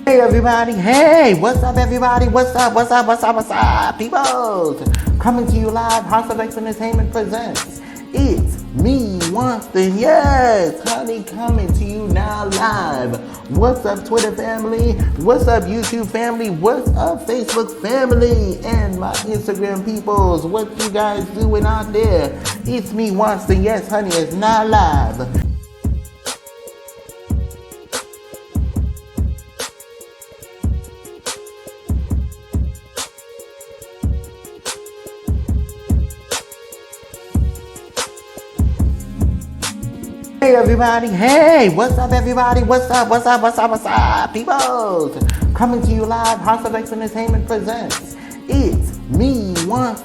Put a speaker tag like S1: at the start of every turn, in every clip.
S1: Hey everybody, hey, what's up everybody, what's up, people? Coming to you live, House of X Entertainment presents, it's me, Winston, yes, honey, coming to you now live. What's up Twitter family, what's up YouTube family, what's up Facebook family, and my Instagram peoples, what you guys doing out there? It's me, Winston, yes, honey, it's now live. Hey everybody, hey, what's up everybody, what's up, people? Coming to you live, House of X Entertainment presents, it's me, once.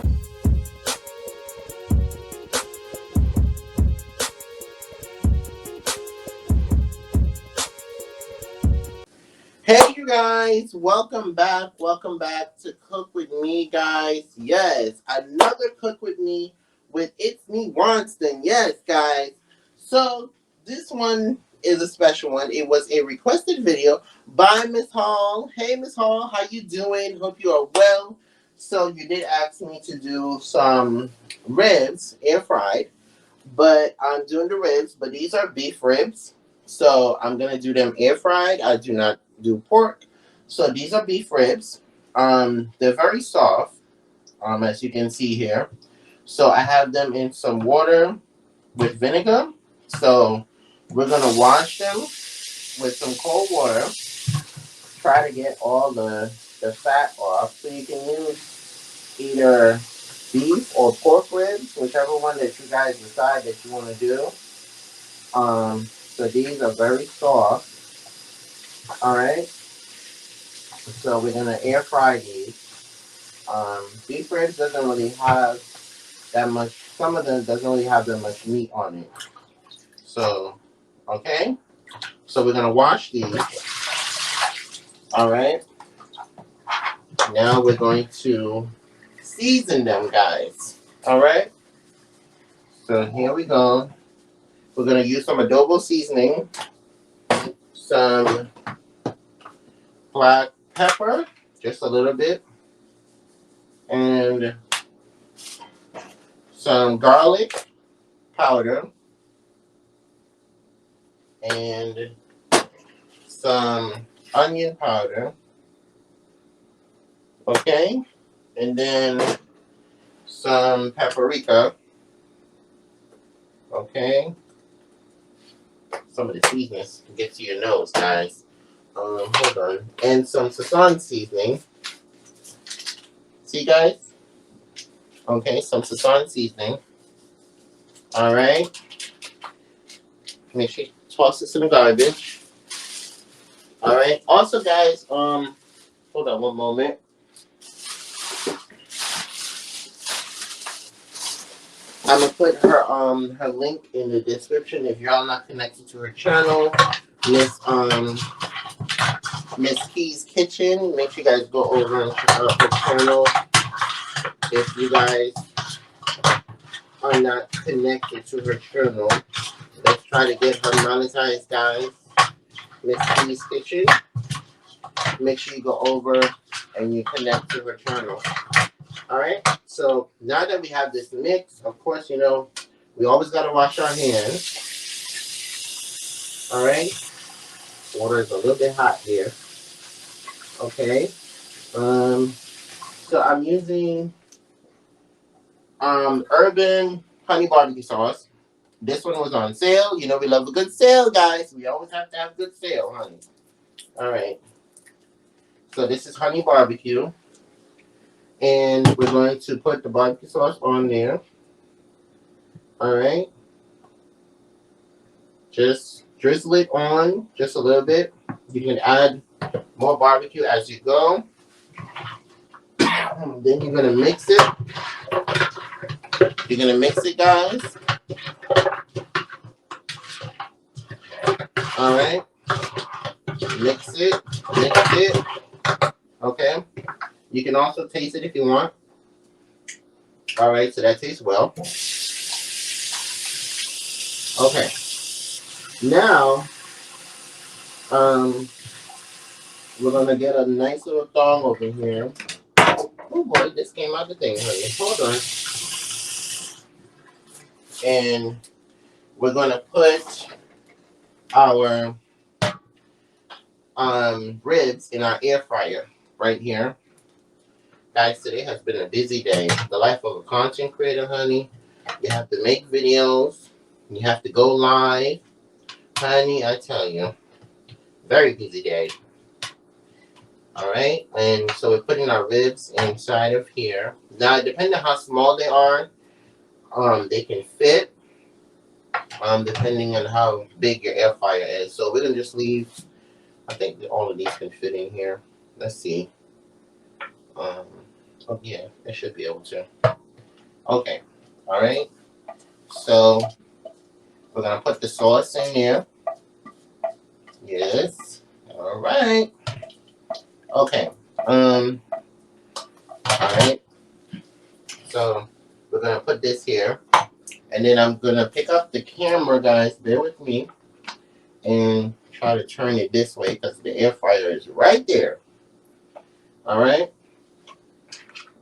S1: Hey you guys, welcome back to Cook With Me, guys. Yes, another Cook With Me with It's Me, Winston. Yes, guys. So, this one is a special one. It was a requested video by Miss Hall. Hey, Miss Hall, how you doing? Hope you are well. So, you did ask me to do some ribs, air fried, but I'm doing the ribs, but these are beef ribs. So, I'm going to do them air fried. I do not do pork. So, these are beef ribs. They're very soft, as you can see here. So, I have them in some water with vinegar. So we're gonna wash them with some cold water. Try to get all the fat off. So you can use either beef or pork ribs, whichever one that you guys decide that you want to do. So these are very soft. All right. So we're gonna air fry these. Beef ribs doesn't really have that much. Some of them doesn't really have that much meat on it. So, okay. So we're gonna wash these. All right. Now we're going to season them, guys. All right. So here we go. We're gonna use some adobo seasoning, some black pepper, just a little bit, and some garlic powder, and some onion powder. Okay, and then some paprika. Okay, some of the seasonings can get to your nose, guys. Hold on, and some Szechuan seasoning. See, guys? Okay, some Szechuan seasoning. All right. Make sure you toss this in the garbage. All right. Also, guys, hold on one moment. I'm gonna put her link in the description if y'all not connected to her channel, Miss Key's Kitchen. Make sure you guys go over and check out her channel if you guys are not connected to her channel. Let's try to get her monetized, guys. Miss Key's Kitchen. Make sure you go over and you connect to her channel. All right. So now that we have this mix, of course, you know, we always got to wash our hands. All right. Water is a little bit hot here. Okay. So I'm using Urban honey barbecue sauce. This one was on sale. You know we love a good sale, guys. We always have to have good sale, honey. All right. So this is honey barbecue. And we're going to put the barbecue sauce on there. All right. Just drizzle it on just a little bit. You can add more barbecue as you go. Then you're going to mix it. You're going to mix it, guys. All right. Mix it. Mix it. Okay. You can also taste it if you want. All right. So that tastes well. Okay. Now, We're gonna get a nice little thong over here. Oh boy, this came out the thing, honey. Hold on. And we're gonna put our ribs in our air fryer right here. Guys, today has been a busy day. The life of a content creator, honey. You have to make videos. You have to go live. Honey, I tell you. Very busy day. Alright? And so we're putting our ribs inside of here. Now, depending on how small they are, they can fit. Depending on how big your air fryer is. So we're going to just leave, I think all of these can fit in here. Let's see. Oh yeah, it should be able to. Okay. Alright. So we're going to put the sauce in there. Yes. Alright. Okay. Alright. So we're going to put this here. And then I'm going to pick up the camera, guys. Bear with me. And try to turn it this way because the air fryer is right there. Alright.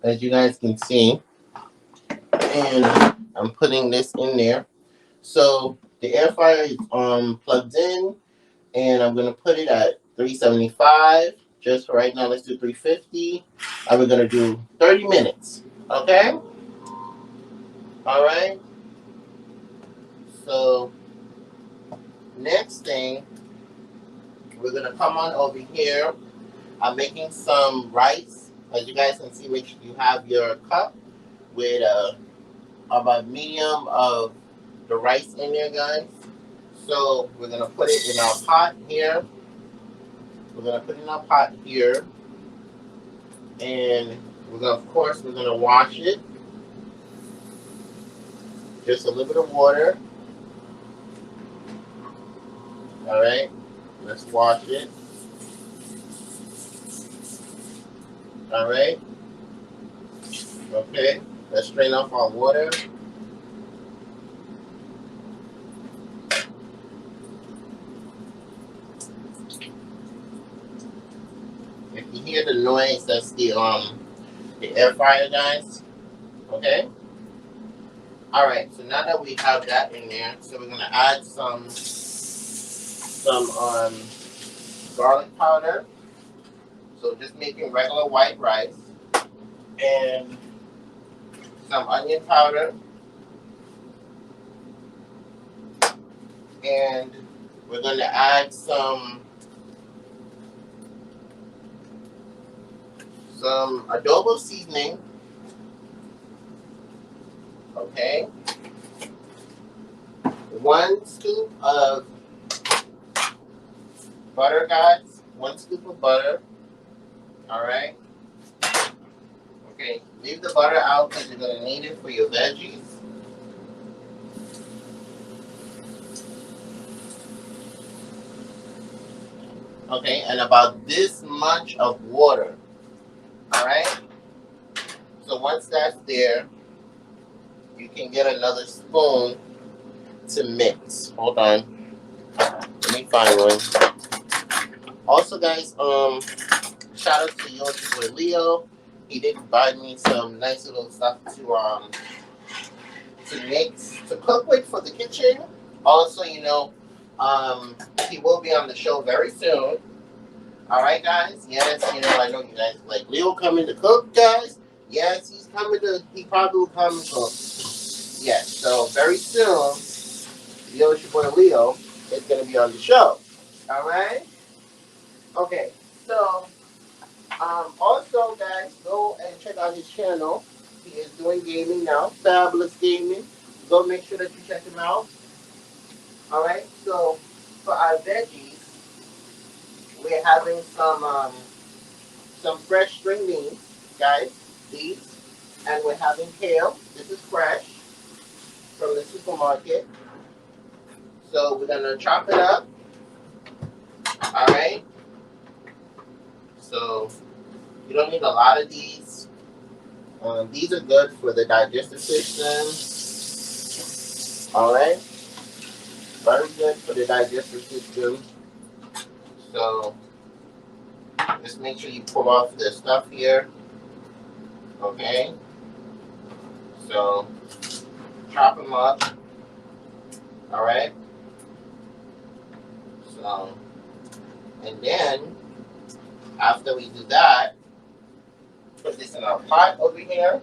S1: As you guys can see. And I'm putting this in there. So the air fryer is plugged in. And I'm going to put it at 375. Just for right now, let's do 350. And we're going to do 30 minutes. Okay? Alright. So next thing, we're going to come on over here. I'm making some rice. As you guys can see, make sure you have your cup with about medium of the rice in there, guys. So we're going to put it in our pot here. We're going to put it in our pot here. And we're going to, of course, we're going to wash it. Just a little bit of water. Alright. Let's wash it. Alright. Okay. Let's strain off our water. If you hear the noise, that's the air fryer, guys. Okay. All right. So now that we have that in there, so we're gonna add some garlic powder. So just making regular white rice and some onion powder, and we're gonna add some adobo seasoning. Okay. 1 scoop of butter, guys. 1 scoop of butter. All right. Okay. Leave the butter out because you're gonna need it for your veggies. Okay, and about this much of water. All right. So once that's there, you can get another spoon to mix. Hold on. Let me find one. Also, guys, shout out to your boy Leo. He did buy me some nice little stuff to mix, to cook with for the kitchen. Also, you know, he will be on the show very soon. All right, guys. Yes, you know, I know you guys like Leo coming to cook, guys. Yes, he's coming to. He probably will come to cook. Yes, so very soon, your boy Leo is gonna be on the show. All right. Okay. So, also, guys, go and check out his channel. He is doing gaming now, Fabulous Gaming. Go make sure that you check him out. All right. So, for our veggies, we're having some fresh string beans, guys. These, and we're having kale. This is fresh from the supermarket. So we're gonna chop it up. All right. So you don't need a lot of these. These are good for the digestive system. All right. Very good for the digestive system. So Just make sure you pull off the stuff here. Okay. So chop them up. All right. So, and then after we do that, put this in our pot over here.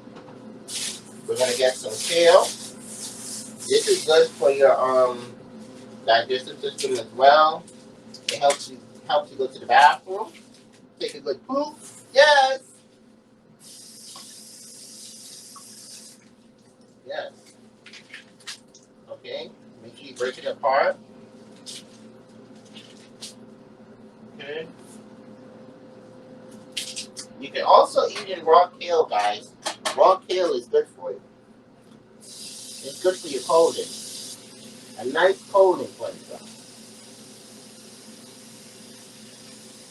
S1: We're gonna get some kale. This is good for your digestive system as well. It helps you go to the bathroom, take a good poop. Yes. Yes. Okay. Make sure you break it apart. Okay. You can also eat in raw kale, guys. Raw kale is good for you. It's good for your colding. A nice colding cleanser.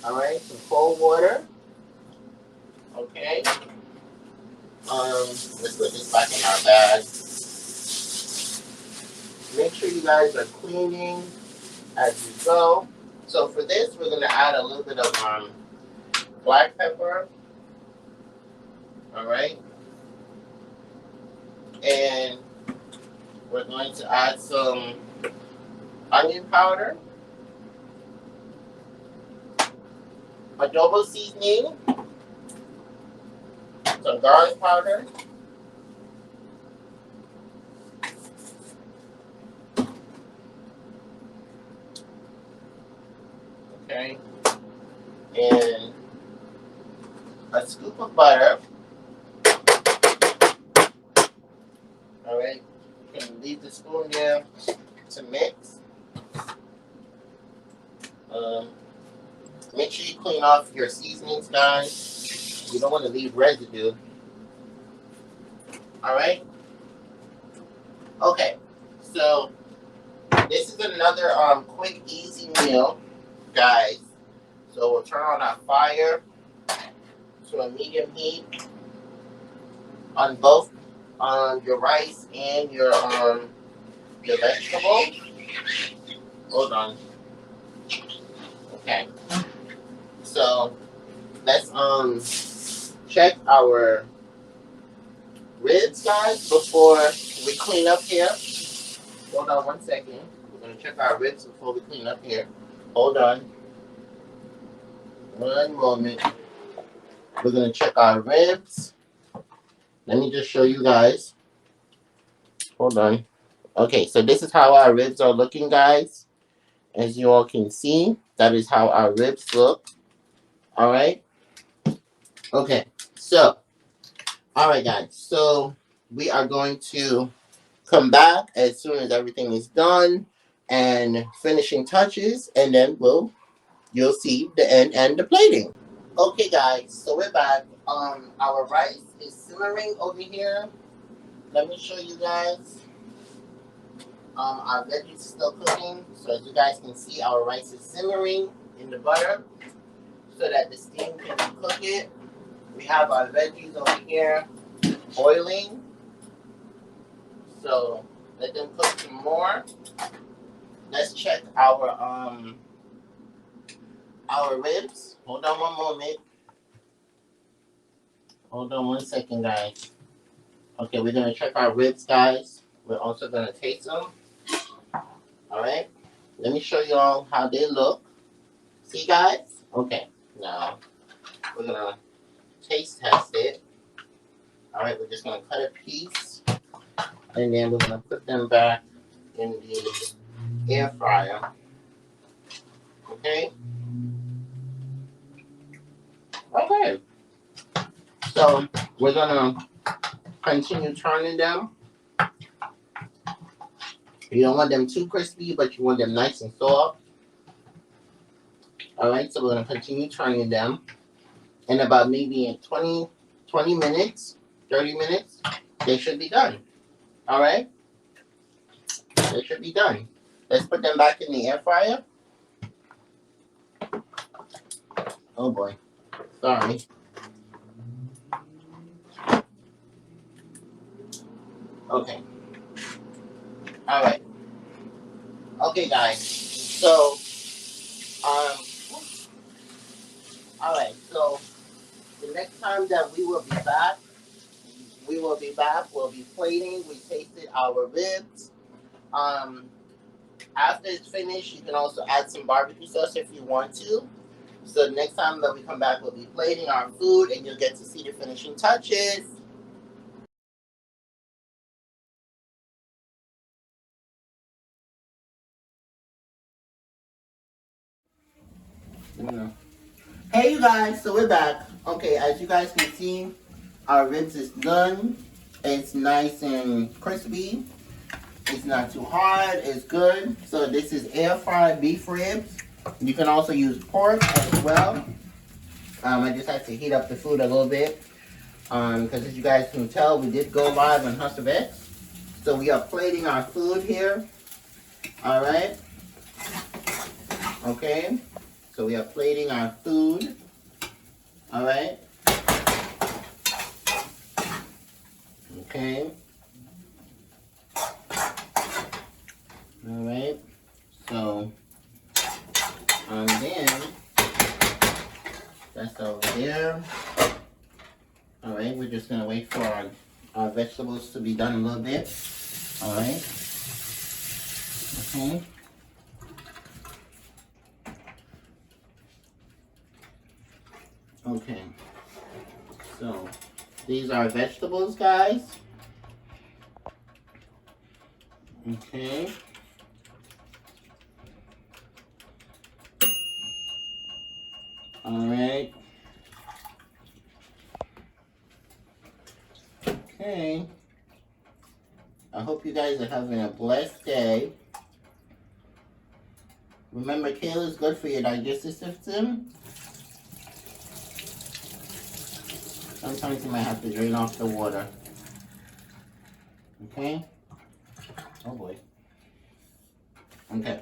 S1: Alright, some cold water. Okay. Let's put this back in our bag. Make sure you guys are cleaning as you go. So for this, we're gonna add a little bit of black pepper. Alright. And we're going to add some onion powder, adobo seasoning, some garlic powder, okay, and a scoop of butter. Alright, you can leave the spoon there to mix. Make sure you clean off your seasonings, guys. You don't want to leave residue. Alright? Okay, so this is another quick, easy meal, guys. So we'll turn on our fire to a medium heat on both your rice and your vegetable. Hold on. Okay. So let's check our ribs, guys, before we clean up here. Hold on 1 second. We're gonna check our ribs before we clean up here. Hold on. 1 moment. We're gonna check our ribs. Let me just show you guys. Hold on. Okay, so this is how our ribs are looking, guys. As you all can see, that is how our ribs look. Alright? Okay, so, alright guys, so we are going to come back as soon as everything is done and finishing touches, and then you'll see the end and the plating. Okay guys, so we're back. Our rice is simmering over here. Let me show you guys. Our veggies are still cooking, so as you guys can see, our rice is simmering in the butter so that the steam can cook it. We have our veggies over here boiling, so let them cook some more. Let's check our ribs. Hold on 1 moment. Hold on 1 second, guys. Okay, we're gonna check our ribs, guys. We're also gonna taste them. Alright, let me show you all how they look. See, guys? Okay, now we're gonna taste test it. Alright, we're just gonna cut a piece and then we're gonna put them back in the air fryer. Okay? Okay. So we're gonna continue turning them. You don't want them too crispy, but you want them nice and soft. Alright, so we're going to continue turning them. In about maybe 20 minutes, 30 minutes, they should be done. Alright? They should be done. Let's put them back in the air fryer. Oh boy. Sorry. Okay. Alright. Okay, guys. So, Alright, so the next time that we will be back, we'll be plating. We tasted our ribs. Um, After it's finished, you can also add some barbecue sauce if you want to. So next time that we come back, we'll be plating our food and you'll get to see the finishing touches. Yeah. Hey you guys, so we're back. Okay, as you guys can see, our ribs is done. It's nice and crispy. It's not too hard, it's good. So this is air fried beef ribs. You can also use pork as well. I just had to heat up the food a little bit. Because as you guys can tell, we did go live on Hustle X. So we are plating our food here. Alright. Okay. So we are plating our food. Alright. Okay. Alright. So, then, that's over there. Alright, we're just going to wait for our vegetables to be done a little bit. Alright. Okay. Okay. So, these are vegetables, guys. Okay. Alright. Okay. I hope you guys are having a blessed day. Remember, kale is good for your digestive system. Sometimes you might have to drain off the water. Okay? Oh boy. Okay.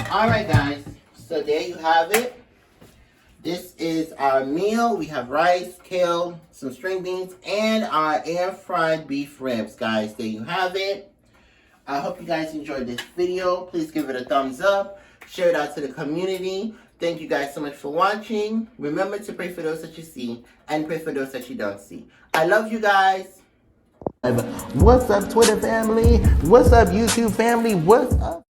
S1: Alright guys, so there you have it. This is our meal. We have rice, kale, some string beans, and our air fried beef ribs, guys. There you have it. I hope you guys enjoyed this video. Please give it a thumbs up. Share it out to the community. Thank you guys so much for watching. Remember to pray for those that you see and pray for those that you don't see. I love you guys. What's up, Twitter family? What's up, YouTube family? What's up?